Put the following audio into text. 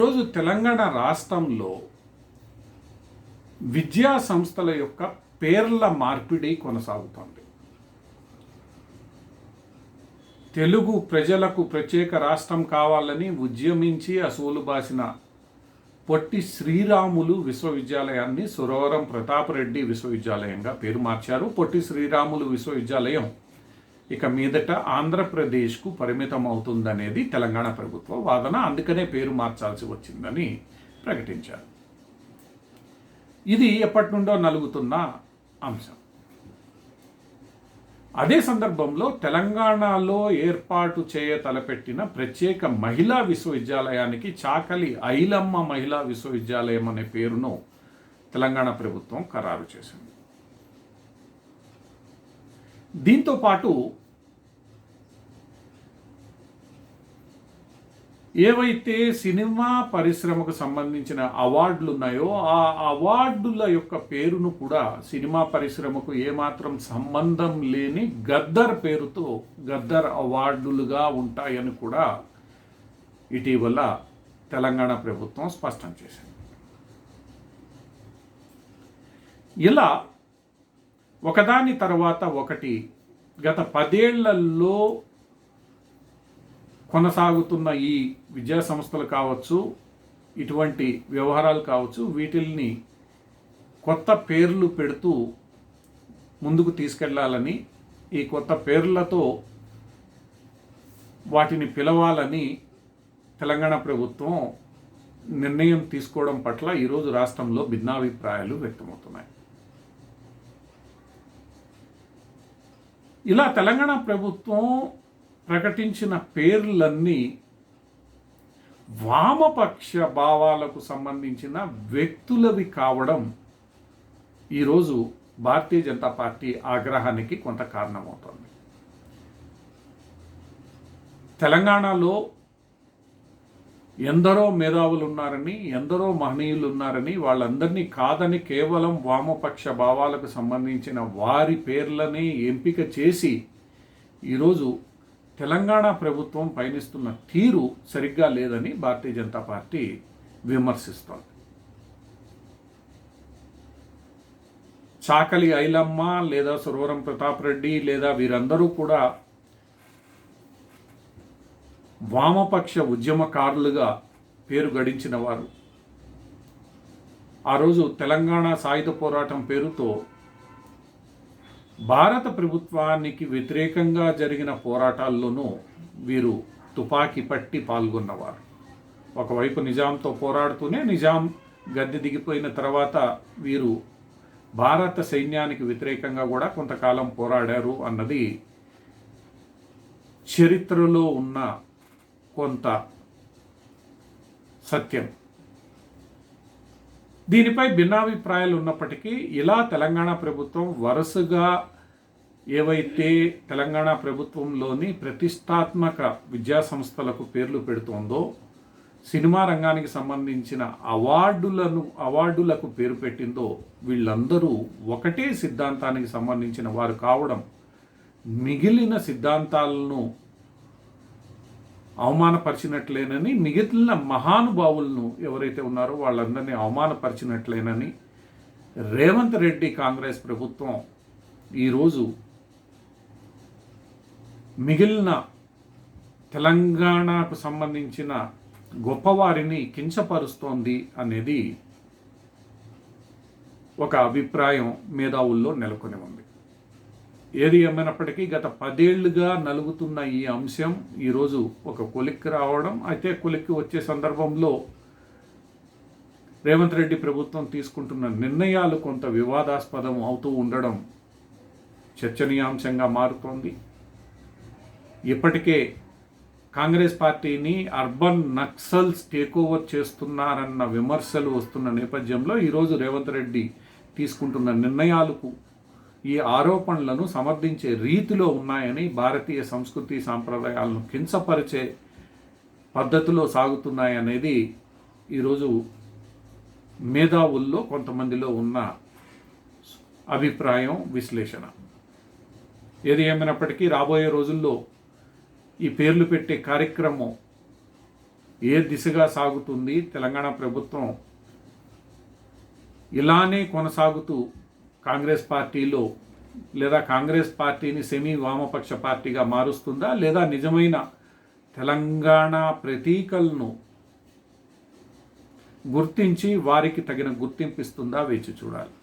ఈరోజు తెలంగాణ రాష్ట్రంలో విద్యా సంస్థల యొక్క పేర్ల మార్పిడి కొనసాగుతోంది. తెలుగు ప్రజలకు ప్రత్యేక రాష్ట్రం కావాలని ఉద్యమించి అసూలు బాసిన పొట్టి శ్రీరాములు విశ్వవిద్యాలయాన్ని సురవరం ప్రతాపరెడ్డి విశ్వవిద్యాలయంగా పేరు మార్చారు. పొట్టి శ్రీరాములు విశ్వవిద్యాలయం ఇక మీదట ఆంధ్రప్రదేశ్కు పరిమితం అవుతుందనేది తెలంగాణ ప్రభుత్వ వాదన. అందుకనే పేరు మార్చాల్సి వచ్చిందని ప్రకటించారు. ఇది ఎప్పటి నుండో నలుగుతున్న అంశం. అదే సందర్భంలో తెలంగాణలో ఏర్పాటు తలపెట్టిన ప్రత్యేక మహిళా విశ్వవిద్యాలయానికి చాకలి ఐలమ్మ మహిళా విశ్వవిద్యాలయం అనే పేరును తెలంగాణ ప్రభుత్వం ఖరారు చేసింది. దీంతో పాటు ఏవైతే సినిమా పరిశ్రమకు సంబంధించిన అవార్డులు ఉన్నాయో ఆ అవార్డుల యొక్క పేరును కూడా సినిమా పరిశ్రమకు ఏమాత్రం సంబంధం లేని గద్దర్ పేరుతో గద్దర్ అవార్డులుగా ఉంటాయని కూడా ఇటీవల తెలంగాణ ప్రభుత్వం స్పష్టం చేసింది. ఇలా ఒకదాని తర్వాత ఒకటి గత 10 ఏళ్లలో కొనసాగుతున్న ఈ విద్యా సంస్థలు కావచ్చు, ఇటువంటి వ్యవహారాలు కావచ్చు, వీటిల్ని కొత్త పేర్లు పెడుతూ ముందుకు తీసుకెళ్లాలని, ఈ కొత్త పేర్లతో వాటిని పిలవాలని తెలంగాణ ప్రభుత్వం నిర్ణయం తీసుకోవడం పట్ల ఈరోజు రాష్ట్రంలో భిన్నాభిప్రాయాలు వ్యక్తమవుతున్నాయి. ఇలా తెలంగాణ ప్రభుత్వం ప్రకటించిన పేర్లన్నీ వామపక్ష భావాలకు సంబంధించిన వ్యక్తులవి కావడం ఈరోజు భారతీయ జనతా పార్టీ ఆగ్రహానికి కొంత కారణమవుతోంది. తెలంగాణలో ఎందరో మేధావులు ఉన్నారని, ఎందరో మహనీయులు ఉన్నారని, వాళ్ళందరినీ కాదని కేవలం వామపక్ష భావాలకు సంబంధించిన వారి పేర్లని ఎంపిక చేసి ఈరోజు తెలంగాణ ప్రభుత్వం పయనిస్తున్న తీరు సరిగ్గా లేదని భారతీయ జనతా పార్టీ విమర్శిస్తోంది. చాకలి ఐలమ్మ లేదా సురవరం ప్రతాపరెడ్డి లేదా వీరందరూ కూడా వామపక్ష ఉద్యమకారులుగా పేరు గడించిన వారు. ఆ రోజు తెలంగాణ సాయుధ పోరాటం పేరుతో భారత ప్రభుత్వానికి వ్యతిరేకంగా జరిగిన పోరాటాల్లోనూ వీరు తుపాకీ పట్టి పాల్గొన్నవారు. ఒకవైపు నిజాంతో పోరాడుతూనే నిజాం గద్దె దిగిపోయిన తర్వాత వీరు భారత సైన్యానికి వ్యతిరేకంగా కూడా కొంతకాలం పోరాడారు అన్నది చరిత్రలో ఉన్న కొంత సత్యం. దీనిపై భిన్నాభిప్రాయాలు ఉన్నప్పటికీ ఇలా తెలంగాణ ప్రభుత్వం వరుసగా ఏవైతే తెలంగాణ ప్రభుత్వంలోని ప్రతిష్టాత్మక విద్యా సంస్థలకు పేర్లు పెడుతోందో, సినిమా రంగానికి సంబంధించిన అవార్డులకు పేరు పెట్టిందో, వీళ్ళందరూ ఒకటే సిద్ధాంతానికి సంబంధించిన వారు కావడం మిగిలిన సిద్ధాంతాలను అవమానపరిచినట్లేనని, మిగిలిన మహానుభావులను ఎవరైతే ఉన్నారో వాళ్ళందరినీ అవమానపరిచినట్లేనని రేవంత్ రెడ్డి కాంగ్రెస్ ప్రభుత్వం ఈరోజు మిగిలిన తెలంగాణకు సంబంధించిన గొప్పవారిని కించపరుస్తోంది అనేది ఒక అభిప్రాయం మేధావుల్లో నెలకొని ఉంది. ఏది ఏమైనప్పటికీ గత 10 ఏళ్లుగా నలుగుతున్న ఈ అంశం ఈరోజు ఒక కొలిక్కి రావడం, అయితే కొలిక్కి వచ్చే సందర్భంలో రేవంత్ రెడ్డి ప్రభుత్వం తీసుకుంటున్న నిర్ణయాలు కొంత వివాదాస్పదం అవుతూ ఉండడం చర్చనీయాంశంగా మారుతోంది. ఇప్పటికే కాంగ్రెస్ పార్టీని అర్బన్ నక్సల్స్ టేక్ ఓవర్ చేస్తున్నారన్న విమర్శలు వస్తున్న నేపథ్యంలో ఈరోజు రేవంత్ రెడ్డి తీసుకుంటున్న నిర్ణయాలకు ఈ ఆరోపణలను సమర్థించే రీతిలో ఉన్నాయని, భారతీయ సంస్కృతి సాంప్రదాయాలను కించపరిచే పద్ధతిలో సాగుతున్నాయనేది ఈరోజు మేధావుల్లో కొంతమందిలో ఉన్న అభిప్రాయం, విశ్లేషణ. ఏది ఏమైనప్పటికీ రాబోయే రోజుల్లో ఈ పేర్లు పెట్టే కార్యక్రమం ఏ దిశగా సాగుతుంది తెలంగాణ ప్రభుత్వం? ఇలానే కొనసాగుతూ కాంగ్రెస్ పార్టీలో లేదా కాంగ్రెస్ పార్టీని సెమీ వామపక్ష పార్టీగా మారుస్తుందా, లేదా నిజమైన తెలంగాణ ప్రతీకలను గుర్తించి వారికి తగిన గుర్తింపు ఇస్తుందా? వేచి చూడాలి.